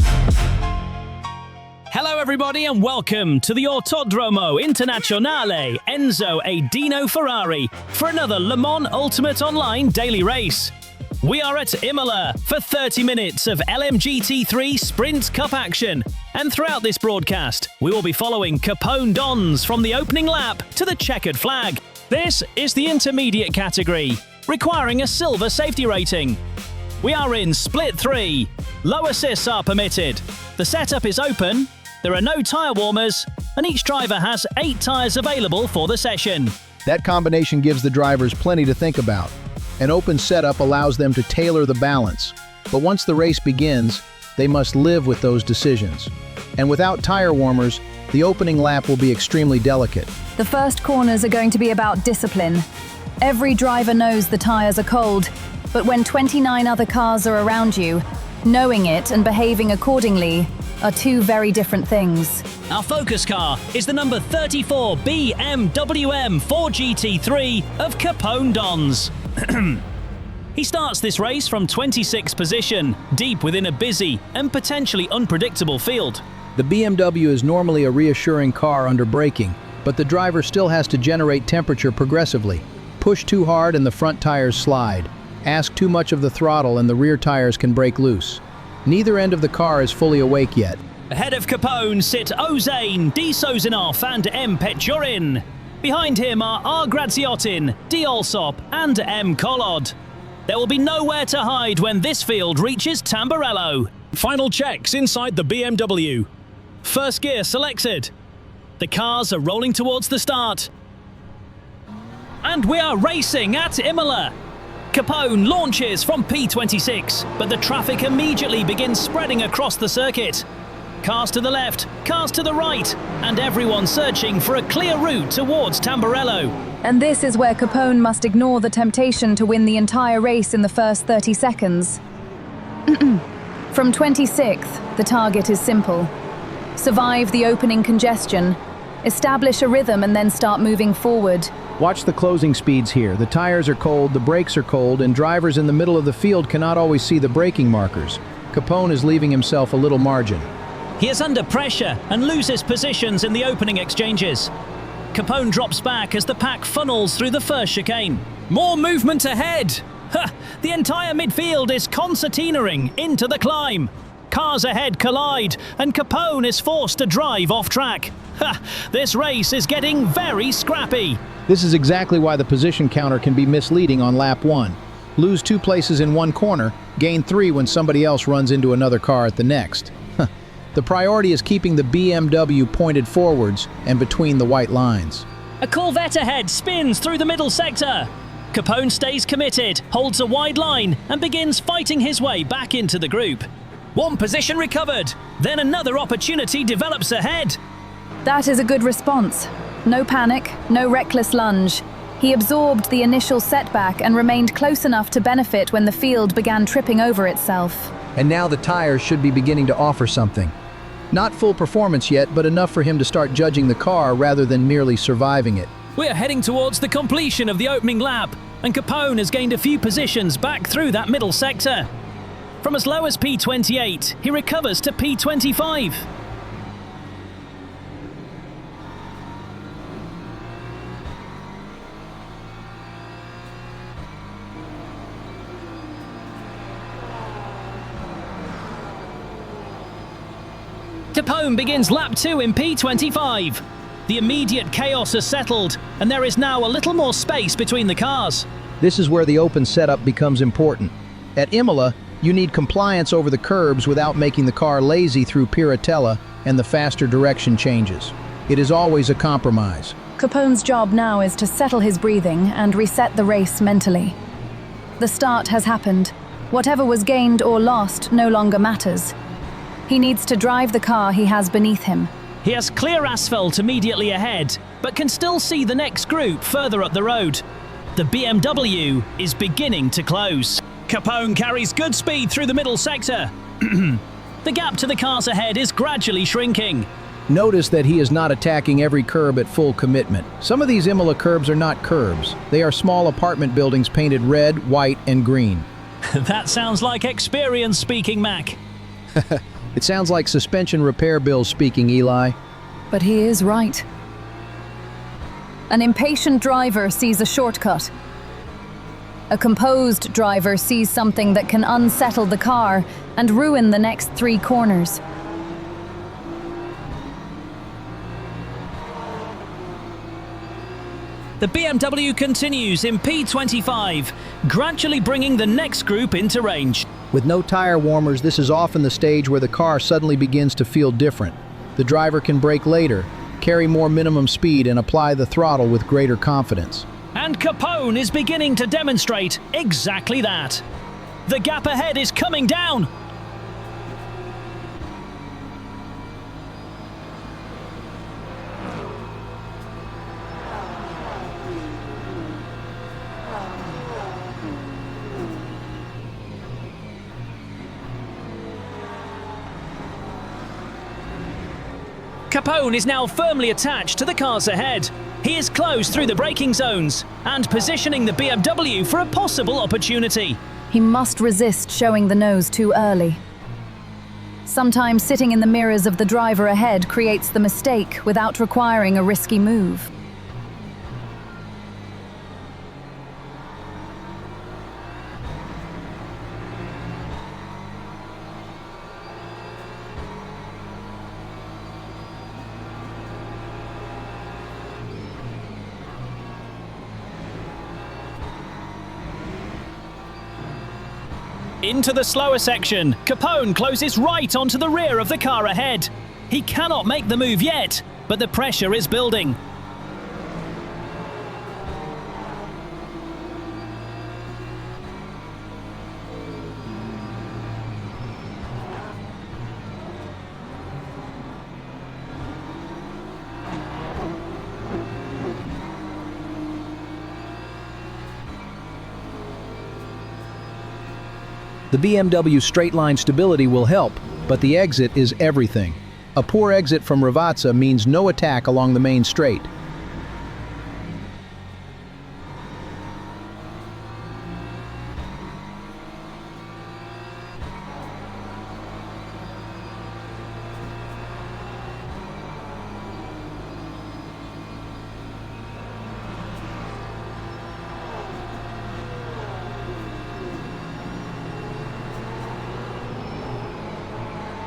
Hello everybody and welcome to the Autodromo Internazionale Enzo A. Dino Ferrari for another Le Mans Ultimate Online daily race. We are at Imola for 30 minutes of LMGT3 Sprint Cup action, and throughout this broadcast we will be following Capone Dons from the opening lap to the checkered flag. This is the intermediate category, requiring a silver safety rating. We are in Split 3. Low assists are permitted. The setup is open. There are no tyre warmers, and each driver has 8 tyres available for the session. That combination gives the drivers plenty to think about. An open setup allows them to tailor the balance, but once the race begins, they must live with those decisions. And without tyre warmers, the opening lap will be extremely delicate. The first corners are going to be about discipline. Every driver knows the tyres are cold, but when 29 other cars are around you, knowing it and behaving accordingly are two very different things. Our focus car is the number 34 BMW M4 GT3 of Capone Dons. He starts this race from 26th position, deep within a busy and potentially unpredictable field. The BMW is normally a reassuring car under braking, but the driver still has to generate temperature progressively. Push too hard and the front tires slide. Ask too much of the throttle and the rear tires can break loose. Neither end of the car is fully awake yet. Ahead of Capone sit Ozane, D. Sozinoff and M. Petjurin. Behind him are R. Graziotin, D. Alsop and M. Collod. There will be nowhere to hide when this field reaches Tamburello. Final checks inside the BMW. First gear selected. The cars are rolling towards the start. And we are racing at Imola. Capone launches from P26, but the traffic immediately begins spreading across the circuit. Cars to the left, cars to the right, and everyone searching for a clear route towards Tamburello. And this is where Capone must ignore the temptation to win the entire race in the first 30 seconds. From 26th, the target is simple. Survive the opening congestion, establish a rhythm and then start moving forward. Watch the closing speeds here. The tires are cold, the brakes are cold, and drivers in the middle of the field cannot always see the braking markers. Capone is leaving himself a little margin. He is under pressure and loses positions in the opening exchanges. Capone drops back as the pack funnels through the first chicane. More movement ahead! The entire midfield is concertinaing into the climb. Cars ahead collide, and Capone is forced to drive off track. This race is getting very scrappy. This is exactly why the position counter can be misleading on lap 1. Lose 2 places in one corner, gain 3 when somebody else runs into another car at the next. The priority is keeping the BMW pointed forwards and between the white lines. A Corvette ahead spins through the middle sector. Capone stays committed, holds a wide line, and begins fighting his way back into the group. One position recovered, then another opportunity develops ahead. That is a good response. No panic, no reckless lunge. He absorbed the initial setback and remained close enough to benefit when the field began tripping over itself. And now the tires should be beginning to offer something. Not full performance yet, but enough for him to start judging the car rather than merely surviving it. We're heading towards the completion of the opening lap, and Capone has gained a few positions back through that middle sector. From as low as P28, he recovers to P25. Capone begins lap 2 in P25. The immediate chaos has settled, and there is now a little more space between the cars. This is where the open setup becomes important. At Imola, you need compliance over the curbs without making the car lazy through Piratella and the faster direction changes. It is always a compromise. Capone's job now is to settle his breathing and reset the race mentally. The start has happened. Whatever was gained or lost no longer matters. He needs to drive the car he has beneath him. He has clear asphalt immediately ahead, but can still see the next group further up the road. The BMW is beginning to close. Capone carries good speed through the middle sector. The gap to the cars ahead is gradually shrinking. Notice that he is not attacking every curb at full commitment. Some of these Imola curbs are not curbs. They are small apartment buildings painted red, white, and green. That sounds like experience speaking, Mac. It sounds like suspension repair bills speaking, Eli. But he is right. An impatient driver sees a shortcut. A composed driver sees something that can unsettle the car and ruin the next 3 corners. The BMW continues in P25, gradually bringing the next group into range. With no tire warmers, this is often the stage where the car suddenly begins to feel different. The driver can brake later, carry more minimum speed, and apply the throttle with greater confidence. And Capone is beginning to demonstrate exactly that. The gap ahead is coming down. Capone is now firmly attached to the cars ahead. He is close through the braking zones and positioning the BMW for a possible opportunity. He must resist showing the nose too early. Sometimes sitting in the mirrors of the driver ahead creates the mistake without requiring a risky move. Into the slower section, Capone closes right onto the rear of the car ahead. He cannot make the move yet, but the pressure is building. The BMW straight-line stability will help, but the exit is everything. A poor exit from Ravazza means no attack along the main straight.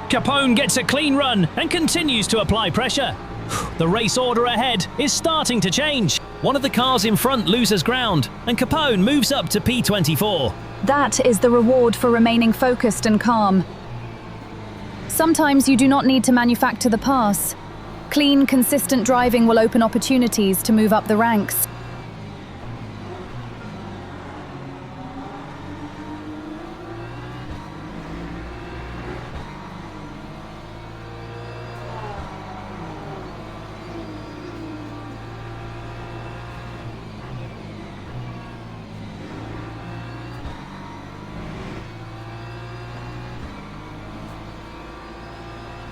Capone gets a clean run and continues to apply pressure. The race order ahead is starting to change. One of the cars in front loses ground, and Capone moves up to P24. That is the reward for remaining focused and calm. Sometimes you do not need to manufacture the pass. Clean, consistent driving will open opportunities to move up the ranks.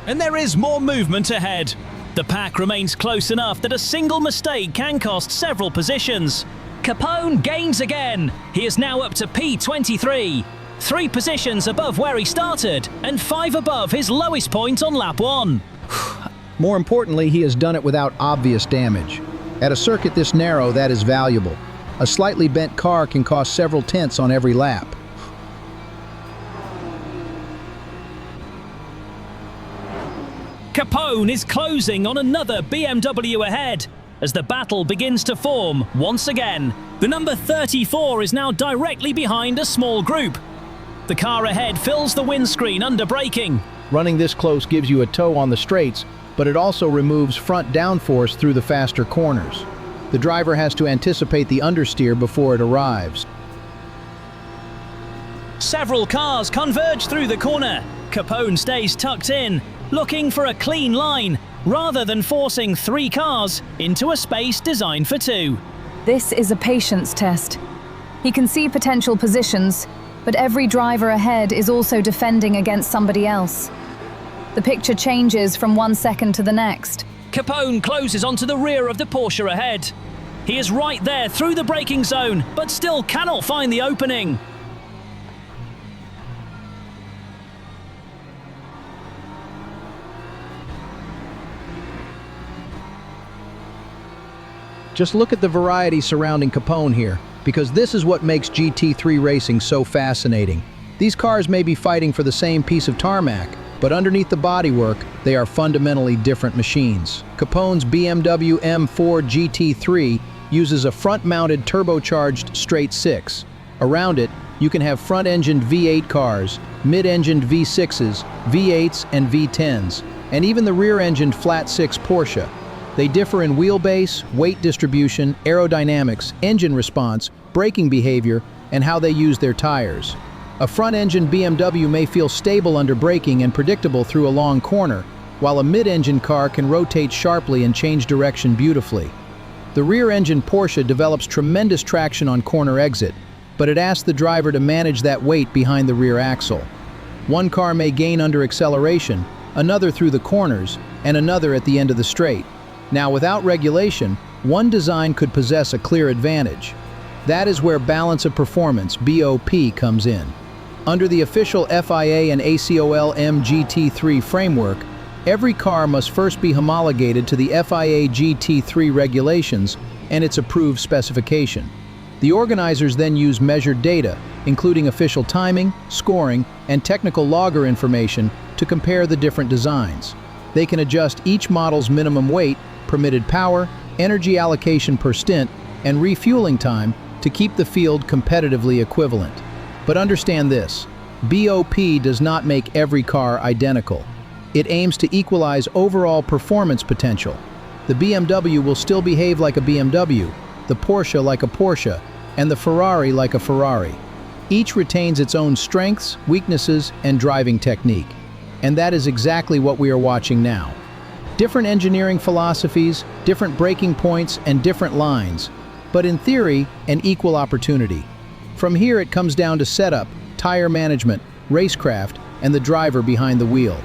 And there is more movement ahead. The pack remains close enough that a single mistake can cost several positions. Capone gains again. He is now up to P23. 3 positions above where he started, and 5 above his lowest point on lap 1. More importantly, he has done it without obvious damage. At a circuit this narrow, that is valuable. A slightly bent car can cost several tenths on every lap. Capone is closing on another BMW ahead as the battle begins to form once again. The number 34 is now directly behind a small group. The car ahead fills the windscreen under braking. Running this close gives you a tow on the straights, but it also removes front downforce through the faster corners. The driver has to anticipate the understeer before it arrives. Several cars converge through the corner. Capone stays tucked in, looking for a clean line, rather than forcing 3 cars into a space designed for 2. This is a patience test. He can see potential positions, but every driver ahead is also defending against somebody else. The picture changes from 1 second to the next. Capone closes onto the rear of the Porsche ahead. He is right there through the braking zone, but still cannot find the opening. Just look at the variety surrounding Capone here, because this is what makes GT3 racing so fascinating. These cars may be fighting for the same piece of tarmac, but underneath the bodywork, they are fundamentally different machines. Capone's BMW M4 GT3 uses a front-mounted turbocharged straight six. Around it, you can have front-engined V8 cars, mid-engined V6s, V8s, and V10s, and even the rear-engined flat-six Porsche. They differ in wheelbase, weight distribution, aerodynamics, engine response, braking behavior, and how they use their tires. A front-engine BMW may feel stable under braking and predictable through a long corner, while a mid-engine car can rotate sharply and change direction beautifully. The rear-engine Porsche develops tremendous traction on corner exit, but it asks the driver to manage that weight behind the rear axle. One car may gain under acceleration, another through the corners, and another at the end of the straight. Now, without regulation, one design could possess a clear advantage. That is where balance of performance, BOP, comes in. Under the official FIA and ACOL GT3 framework, every car must first be homologated to the FIA GT3 regulations and its approved specification. The organizers then use measured data, including official timing, scoring, and technical logger information to compare the different designs. They can adjust each model's minimum weight, permitted power, energy allocation per stint, and refueling time to keep the field competitively equivalent. But understand this, BOP does not make every car identical. It aims to equalize overall performance potential. The BMW will still behave like a BMW, the Porsche like a Porsche, and the Ferrari like a Ferrari. Each retains its own strengths, weaknesses, and driving technique. And that is exactly what we are watching now. Different engineering philosophies, different braking points, and different lines, but in theory, an equal opportunity. From here it comes down to setup, tire management, racecraft, and the driver behind the wheel.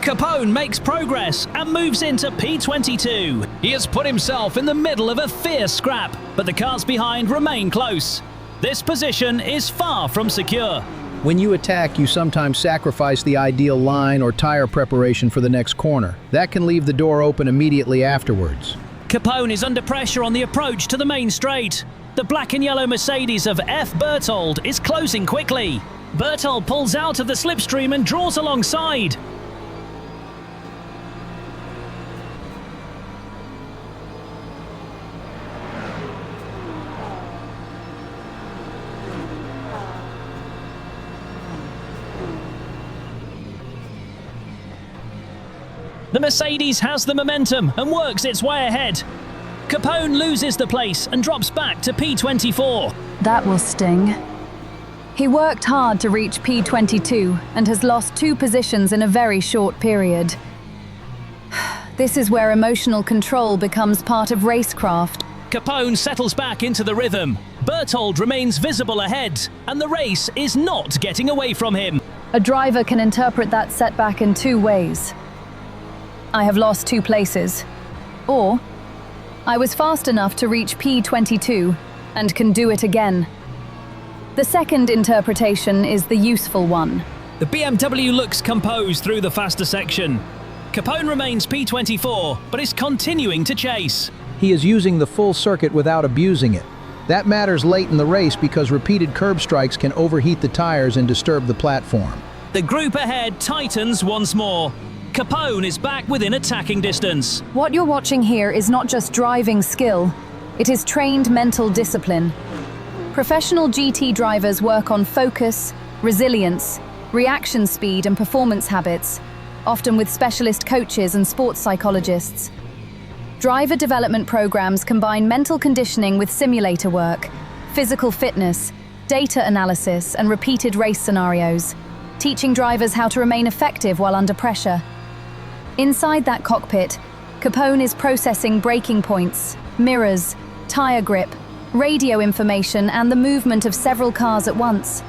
Capone makes progress and moves into P22. He has put himself in the middle of a fierce scrap, but the cars behind remain close. This position is far from secure. When you attack, you sometimes sacrifice the ideal line or tire preparation for the next corner. That can leave the door open immediately afterwards. Capone is under pressure on the approach to the main straight. The black and yellow Mercedes of F. Berthold is closing quickly. Berthold pulls out of the slipstream and draws alongside. The Mercedes has the momentum and works its way ahead. Capone loses the place and drops back to P24. That will sting. He worked hard to reach P22 and has lost 2 positions in a very short period. This is where emotional control becomes part of racecraft. Capone settles back into the rhythm. Berthold remains visible ahead, and the race is not getting away from him. A driver can interpret that setback in 2 ways. I have lost 2 places. Or, I was fast enough to reach P22 and can do it again. The second interpretation is the useful one. The BMW looks composed through the faster section. Capone remains P24, but is continuing to chase. He is using the full circuit without abusing it. That matters late in the race because repeated curb strikes can overheat the tires and disturb the platform. The group ahead tightens once more. Capone is back within attacking distance. What you're watching here is not just driving skill, it is trained mental discipline. Professional GT drivers work on focus, resilience, reaction speed and performance habits, often with specialist coaches and sports psychologists. Driver development programs combine mental conditioning with simulator work, physical fitness, data analysis and repeated race scenarios, teaching drivers how to remain effective while under pressure. Inside that cockpit, Capone is processing braking points, mirrors, tire grip, radio information, and the movement of several cars at once.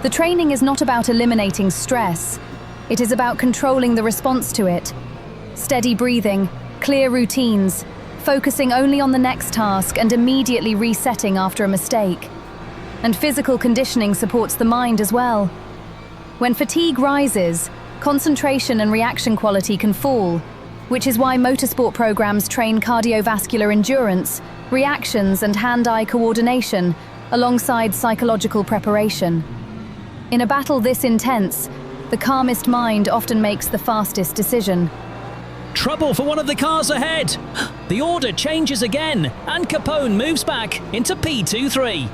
The training is not about eliminating stress. It is about controlling the response to it. Steady breathing, clear routines, focusing only on the next task and immediately resetting after a mistake. And physical conditioning supports the mind as well. When fatigue rises, concentration and reaction quality can fall, which is why motorsport programs train cardiovascular endurance, reactions and hand-eye coordination, alongside psychological preparation. In a battle this intense, the calmest mind often makes the fastest decision. Trouble for one of the cars ahead! The order changes again, and Capone moves back into P23.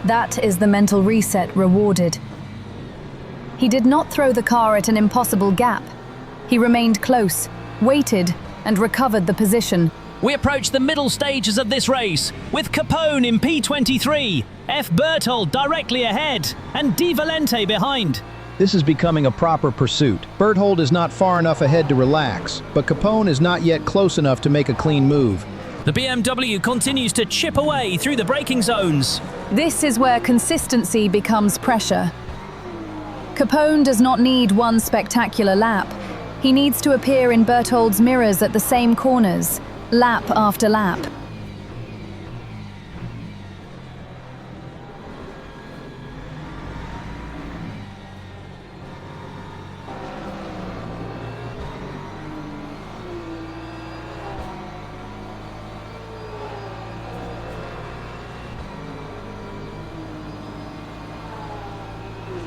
That is the mental reset rewarded. He did not throw the car at an impossible gap. He remained close, waited, and recovered the position. We approach the middle stages of this race, with Capone in P23, F. Berthold directly ahead, and Di Valente behind. This is becoming a proper pursuit. Berthold is not far enough ahead to relax, but Capone is not yet close enough to make a clean move. The BMW continues to chip away through the braking zones. This is where consistency becomes pressure. Capone does not need one spectacular lap. He needs to appear in Berthold's mirrors at the same corners, lap after lap.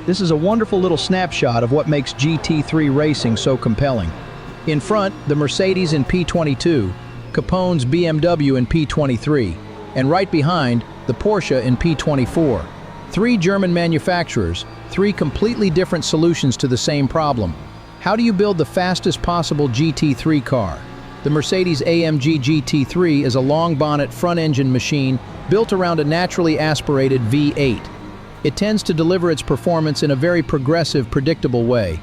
This is a wonderful little snapshot of what makes GT3 racing so compelling. In front, the Mercedes in P22, Capone's BMW in P23, and right behind, the Porsche in P24. Three German manufacturers, three completely different solutions to the same problem. How do you build the fastest possible GT3 car? The Mercedes-AMG GT3 is a long bonnet front-engine machine built around a naturally aspirated V8. It tends to deliver its performance in a very progressive, predictable way.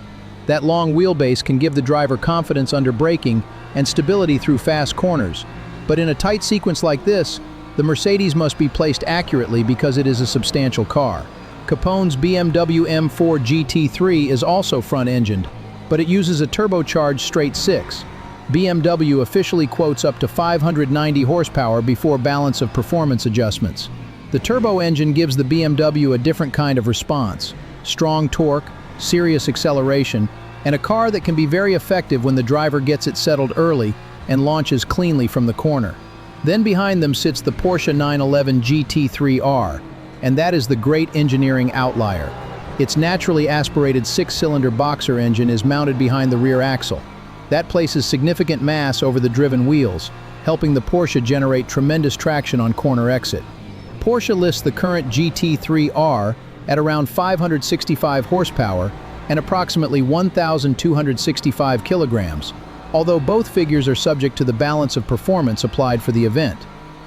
That long wheelbase can give the driver confidence under braking and stability through fast corners. But in a tight sequence like this, the Mercedes must be placed accurately because it is a substantial car. Capone's BMW M4 GT3 is also front-engined, but it uses a turbocharged straight-six. BMW officially quotes up to 590 horsepower before balance of performance adjustments. The turbo engine gives the BMW a different kind of response, strong torque, serious acceleration, and a car that can be very effective when the driver gets it settled early and launches cleanly from the corner. Then behind them sits the Porsche 911 GT3R, and that is the great engineering outlier. Its naturally aspirated six-cylinder boxer engine is mounted behind the rear axle. That places significant mass over the driven wheels, helping the Porsche generate tremendous traction on corner exit. Porsche lists the current GT3R at around 565 horsepower and approximately 1,265 kilograms, although both figures are subject to the balance of performance applied for the event.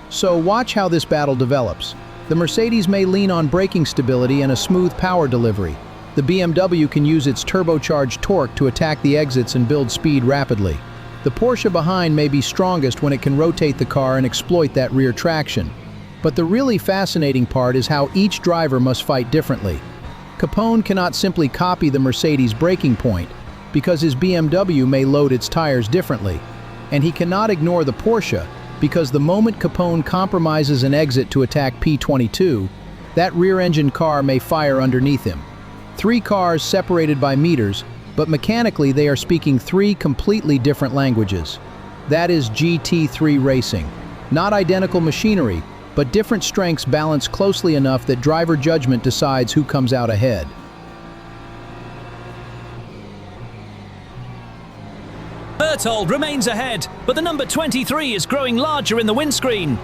So watch how this battle develops. The Mercedes may lean on braking stability and a smooth power delivery. The BMW can use its turbocharged torque to attack the exits and build speed rapidly. The Porsche behind may be strongest when it can rotate the car and exploit that rear traction. But the really fascinating part is how each driver must fight differently. Capone cannot simply copy the Mercedes braking point, because his BMW may load its tires differently. And he cannot ignore the Porsche, because the moment Capone compromises an exit to attack P22, that rear-engine car may fire underneath him. Three cars separated by meters, but mechanically they are speaking three completely different languages. That is GT3 racing. Not identical machinery, but different strengths balanced closely enough that driver judgment decides who comes out ahead. Berthold remains ahead, but the number 23 is growing larger in the windscreen.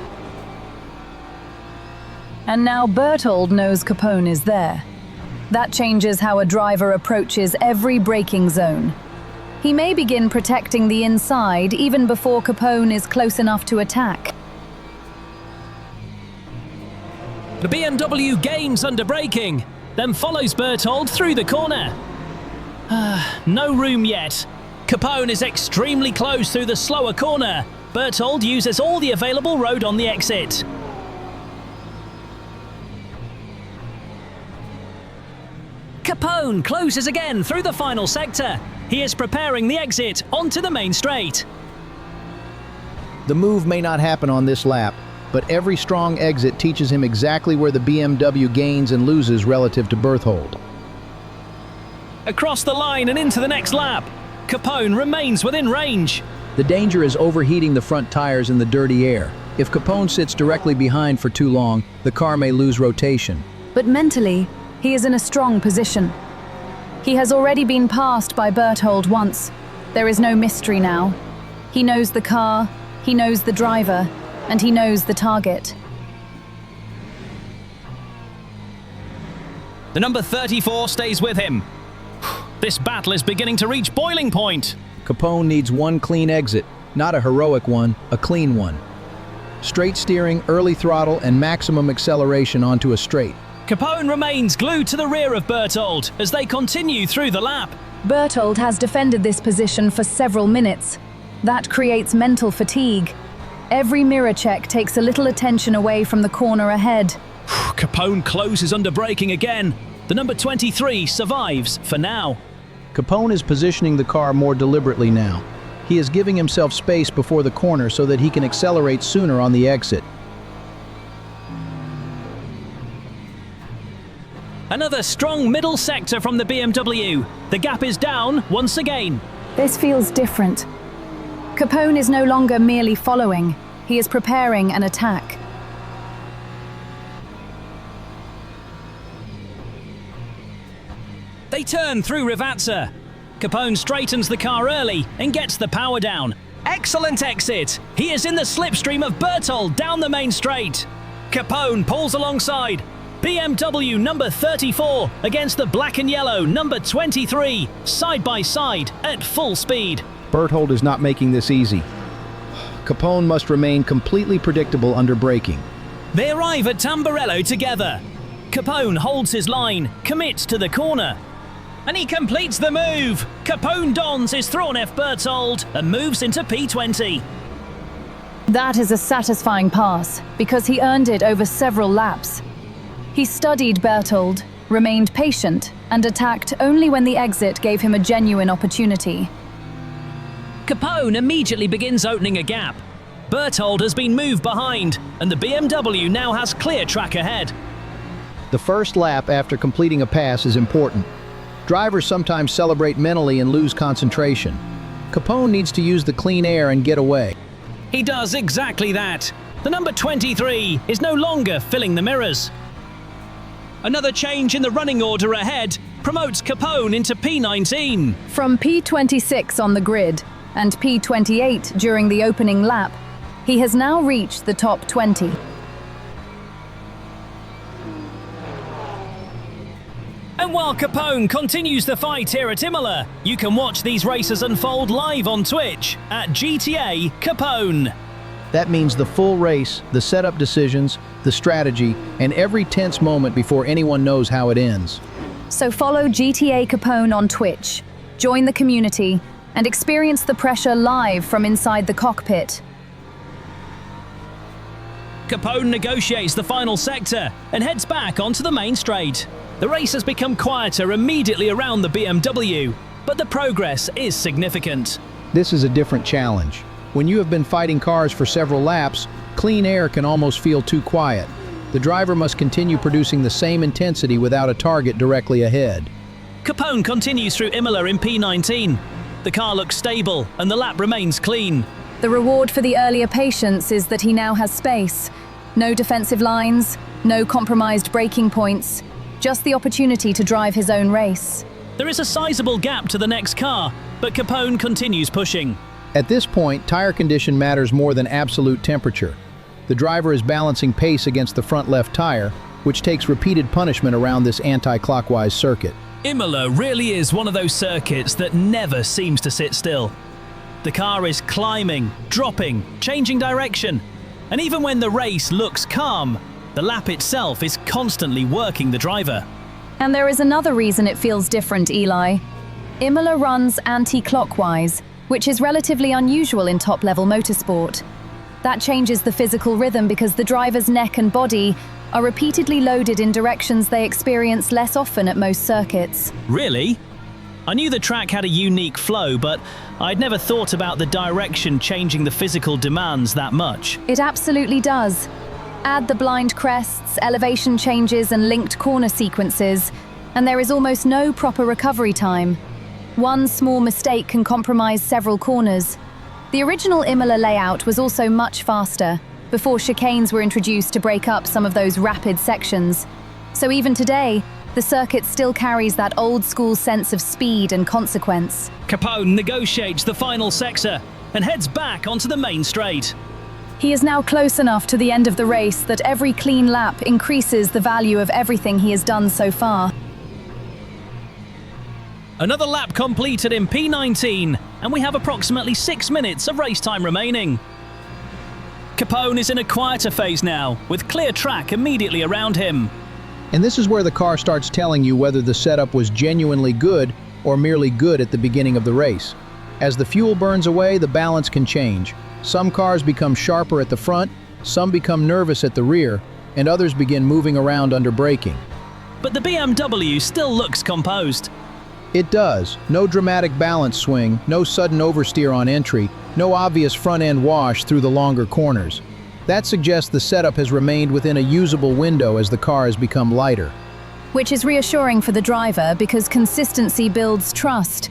And now Berthold knows Capone is there. That changes how a driver approaches every braking zone. He may begin protecting the inside even before Capone is close enough to attack. The BMW gains under braking, then follows Berthold through the corner. No room yet. Capone is extremely close through the slower corner. Berthold uses all the available road on the exit. Capone closes again through the final sector. He is preparing the exit onto the main straight. The move may not happen on this lap, but every strong exit teaches him exactly where the BMW gains and loses relative to Berthold. Across the line and into the next lap. Capone remains within range. The danger is overheating the front tires in the dirty air. If Capone sits directly behind for too long, the car may lose rotation. But mentally, he is in a strong position. He has already been passed by Berthold once. There is no mystery now. He knows the car, he knows the driver, and he knows the target. The number 34 stays with him. This battle is beginning to reach boiling point. Capone needs one clean exit, not a heroic one, a clean one. Straight steering, early throttle, and maximum acceleration onto a straight. Capone remains glued to the rear of Berthold as they continue through the lap. Berthold has defended this position for several minutes. That creates mental fatigue. Every mirror check takes a little attention away from the corner ahead. Capone closes under braking again. The number 23 survives for now. Capone is positioning the car more deliberately now. He is giving himself space before the corner so that he can accelerate sooner on the exit. Another strong middle sector from the BMW. The gap is down once again. This feels different. Capone is no longer merely following. He is preparing an attack. They turn through Rivazza. Capone straightens the car early and gets the power down. Excellent exit. He is in the slipstream of Berthold down the main straight. Capone pulls alongside. BMW number 34 against the black and yellow number 23, side by side at full speed. Berthold is not making this easy. Capone must remain completely predictable under braking. They arrive at Tamburello together. Capone holds his line, commits to the corner. And he completes the move. Capone dons his Thrawn F Berthold and moves into P20. That is a satisfying pass because he earned it over several laps. He studied Berthold, remained patient, and attacked only when the exit gave him a genuine opportunity. Capone immediately begins opening a gap. Berthold has been moved behind, and the BMW now has clear track ahead. The first lap after completing a pass is important. Drivers sometimes celebrate mentally and lose concentration. Capone needs to use the clean air and get away. He does exactly that. The number 23 is no longer filling the mirrors. Another change in the running order ahead promotes Capone into P19. From P26 on the grid and P28 during the opening lap, he has now reached the top 20. And while Capone continues the fight here at Imola, you can watch these races unfold live on Twitch at GTACapone. That means the full race, the setup decisions, the strategy, and every tense moment before anyone knows how it ends. So follow GTACapone on Twitch, join the community, and experience the pressure live from inside the cockpit. Capone negotiates the final sector and heads back onto the main straight. The race has become quieter immediately around the BMW, but the progress is significant. This is a different challenge. When you have been fighting cars for several laps, clean air can almost feel too quiet. The driver must continue producing the same intensity without a target directly ahead. Capone continues through Imola in P19. The car looks stable and the lap remains clean. The reward for the earlier patience is that he now has space. No defensive lines, no compromised braking points, just the opportunity to drive his own race. There is a sizable gap to the next car, but Capone continues pushing. At this point, tire condition matters more than absolute temperature. The driver is balancing pace against the front left tire, which takes repeated punishment around this anti-clockwise circuit. Imola really is one of those circuits that never seems to sit still. The car is climbing, dropping, changing direction, and even when the race looks calm, the lap itself is constantly working the driver. And there is another reason it feels different, Eli. Imola runs anti-clockwise, which is relatively unusual in top-level motorsport. That changes the physical rhythm because the driver's neck and body are repeatedly loaded in directions they experience less often at most circuits. Really? I knew the track had a unique flow, but I'd never thought about the direction changing the physical demands that much. It absolutely does. Add the blind crests, elevation changes and linked corner sequences, and there is almost no proper recovery time. One small mistake can compromise several corners. The original Imola layout was also much faster, before chicanes were introduced to break up some of those rapid sections. So even today, the circuit still carries that old-school sense of speed and consequence. Capone negotiates the final sector and heads back onto the main straight. He is now close enough to the end of the race that every clean lap increases the value of everything he has done so far. Another lap completed in P19, and we have approximately 6 minutes of race time remaining. Capone is in a quieter phase now, with clear track immediately around him. And this is where the car starts telling you whether the setup was genuinely good or merely good at the beginning of the race. As the fuel burns away, the balance can change. Some cars become sharper at the front, some become nervous at the rear, and others begin moving around under braking. But the BMW still looks composed. It does. No dramatic balance swing, no sudden oversteer on entry, no obvious front-end wash through the longer corners. That suggests the setup has remained within a usable window as the car has become lighter. Which is reassuring for the driver because consistency builds trust.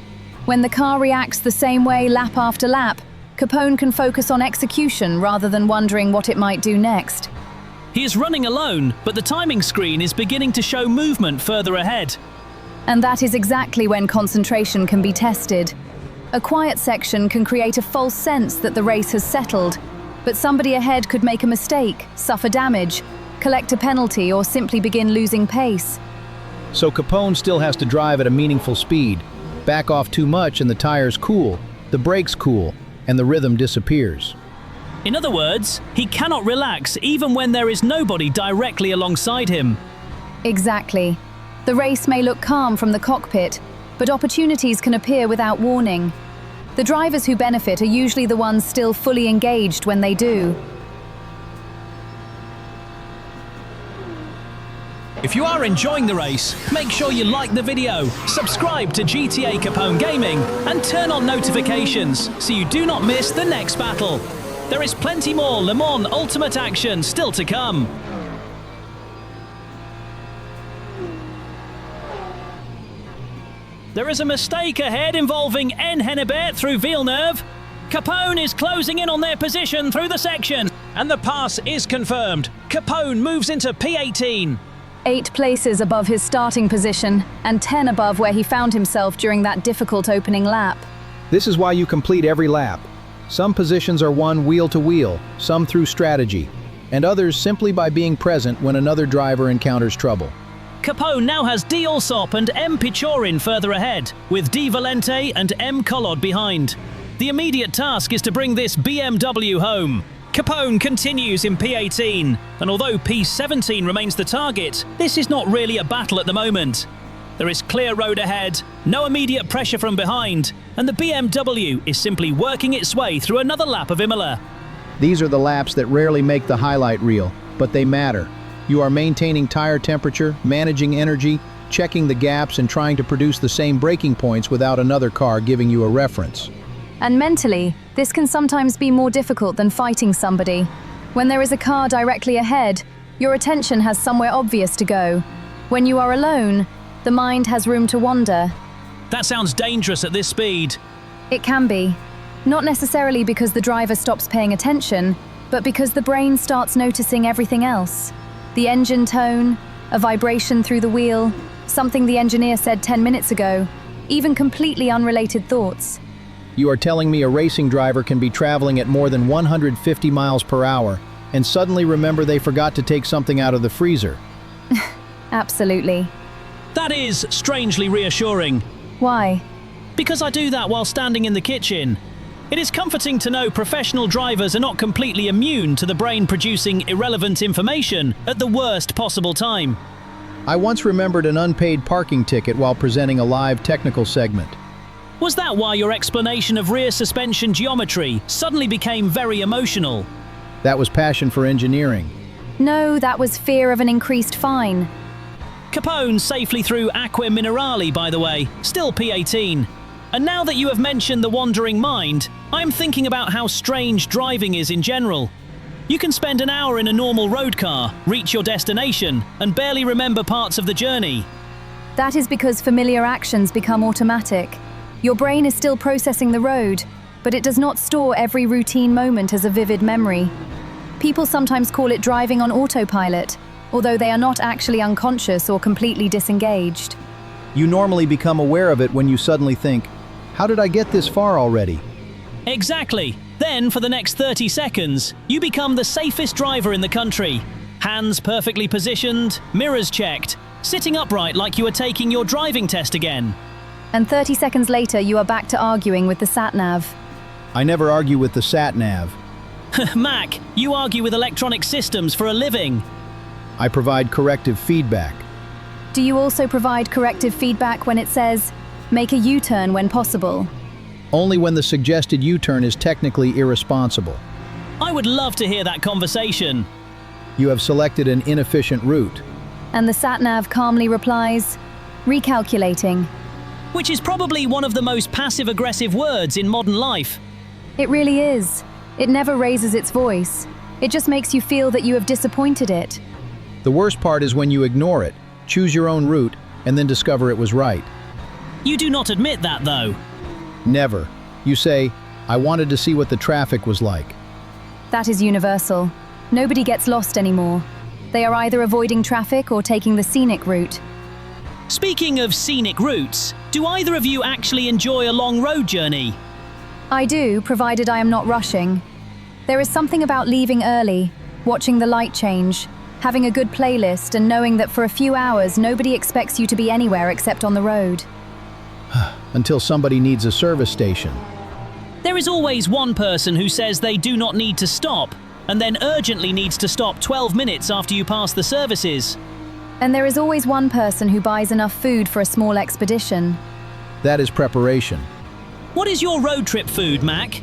When the car reacts the same way lap after lap, Capone can focus on execution rather than wondering what it might do next. He is running alone, but the timing screen is beginning to show movement further ahead. And that is exactly when concentration can be tested. A quiet section can create a false sense that the race has settled, but somebody ahead could make a mistake, suffer damage, collect a penalty, or simply begin losing pace. So Capone still has to drive at a meaningful speed. Back off too much and the tires cool, the brakes cool, and the rhythm disappears. In other words, he cannot relax even when there is nobody directly alongside him. Exactly. The race may look calm from the cockpit, but opportunities can appear without warning. The drivers who benefit are usually the ones still fully engaged when they do. If you are enjoying the race, make sure you like the video, subscribe to GTACapone Gaming, and turn on notifications so you do not miss the next battle. There is plenty more Le Mans Ultimate action still to come. There is a mistake ahead involving N. Hennebert through Villeneuve. Capone is closing in on their position through the section, and the pass is confirmed. Capone moves into P18. 8 places above his starting position, and 10 above where he found himself during that difficult opening lap. This is why you complete every lap. Some positions are won wheel to wheel, some through strategy, and others simply by being present when another driver encounters trouble. Capone now has D. Alsop and M. Pichorin further ahead, with D. Valente and M. Collod behind. The immediate task is to bring this BMW home. Capone continues in P18, and although P17 remains the target, this is not really a battle at the moment. There is clear road ahead, no immediate pressure from behind, and the BMW is simply working its way through another lap of Imola. These are the laps that rarely make the highlight reel, but they matter. You are maintaining tire temperature, managing energy, checking the gaps, and trying to produce the same braking points without another car giving you a reference. And mentally, this can sometimes be more difficult than fighting somebody. When there is a car directly ahead, your attention has somewhere obvious to go. When you are alone, the mind has room to wander. That sounds dangerous at this speed. It can be. Not necessarily because the driver stops paying attention, but because the brain starts noticing everything else. The engine tone, a vibration through the wheel, something the engineer said 10 minutes ago, even completely unrelated thoughts. You are telling me a racing driver can be traveling at more than 150 miles per hour and suddenly remember they forgot to take something out of the freezer? Absolutely. That is strangely reassuring. Why? Because I do that while standing in the kitchen. It is comforting to know professional drivers are not completely immune to the brain producing irrelevant information at the worst possible time. I once remembered an unpaid parking ticket while presenting a live technical segment. Was that why your explanation of rear suspension geometry suddenly became very emotional? That was passion for engineering. No, that was fear of an increased fine. Capone safely through Acqua Minerale, by the way, still P18. And now that you have mentioned the wandering mind, I'm thinking about how strange driving is in general. You can spend an hour in a normal road car, reach your destination, and barely remember parts of the journey. That is because familiar actions become automatic. Your brain is still processing the road, but it does not store every routine moment as a vivid memory. People sometimes call it driving on autopilot, although they are not actually unconscious or completely disengaged. You normally become aware of it when you suddenly think, how did I get this far already? Exactly. Then, for the next 30 seconds, you become the safest driver in the country. Hands perfectly positioned, mirrors checked, sitting upright like you are taking your driving test again. And 30 seconds later, you are back to arguing with the sat-nav. I never argue with the sat-nav. Mac, you argue with electronic systems for a living. I provide corrective feedback. Do you also provide corrective feedback when it says, make a U-turn when possible? Only when the suggested U-turn is technically irresponsible. I would love to hear that conversation. You have selected an inefficient route. And the sat-nav calmly replies, recalculating. Which is probably one of the most passive-aggressive words in modern life. It really is. It never raises its voice. It just makes you feel that you have disappointed it. The worst part is when you ignore it, choose your own route, and then discover it was right. You do not admit that, though. Never. You say, I wanted to see what the traffic was like. That is universal. Nobody gets lost anymore. They are either avoiding traffic or taking the scenic route. Speaking of scenic routes, do either of you actually enjoy a long road journey? I do, provided I am not rushing. There is something about leaving early, watching the light change, having a good playlist, and knowing that for a few hours nobody expects you to be anywhere except on the road. Until somebody needs a service station. There is always one person who says they do not need to stop, and then urgently needs to stop 12 minutes after you pass the services. And there is always one person who buys enough food for a small expedition. That is preparation. What is your road trip food, Mac?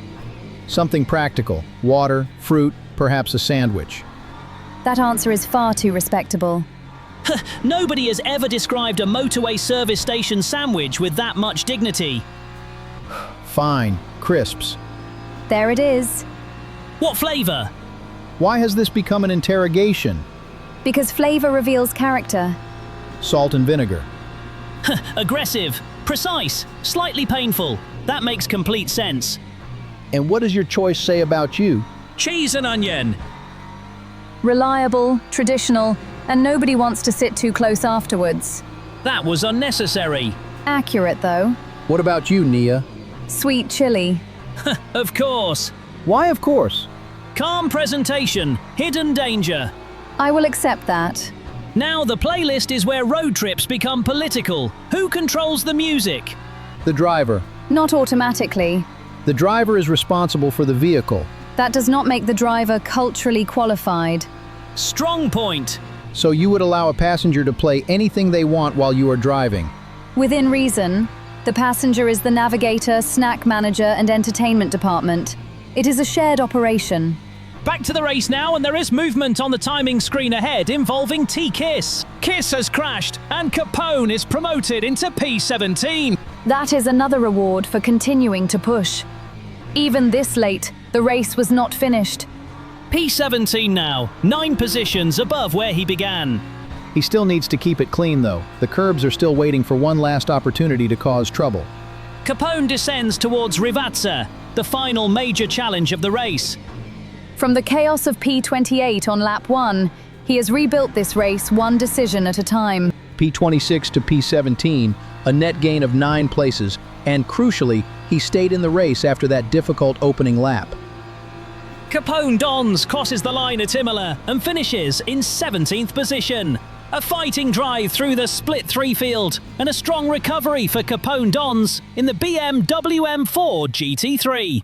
Something practical. Water, fruit, perhaps a sandwich. That answer is far too respectable. Nobody has ever described a motorway service station sandwich with that much dignity. Fine. Crisps. There it is. What flavor? Why has this become an interrogation? Because flavor reveals character. Salt and vinegar. Aggressive, precise, slightly painful. That makes complete sense. And what does your choice say about you? Cheese and onion. Reliable, traditional, and nobody wants to sit too close afterwards. That was unnecessary. Accurate, though. What about you, Nia? Sweet chili. Of course. Why of course? Calm presentation, hidden danger. I will accept that. Now the playlist is where road trips become political. Who controls the music? The driver. Not automatically. The driver is responsible for the vehicle. That does not make the driver culturally qualified. Strong point. So you would allow a passenger to play anything they want while you are driving. Within reason, the passenger is the navigator, snack manager, and entertainment department. It is a shared operation. Back to the race now, and there is movement on the timing screen ahead involving T-Kiss. Kiss has crashed, and Capone is promoted into P17. That is another reward for continuing to push. Even this late, the race was not finished. P17 now, 9 positions above where he began. He still needs to keep it clean though. The curbs are still waiting for one last opportunity to cause trouble. Capone descends towards Rivazza, the final major challenge of the race. From the chaos of P28 on lap 1, he has rebuilt this race one decision at a time. P26 to P17, a net gain of 9 places, and crucially, he stayed in the race after that difficult opening lap. Capone dons crosses the line at Imola and finishes in 17th position. A fighting drive through the split 3 field and a strong recovery for Capone dons in the BMW M4 GT3.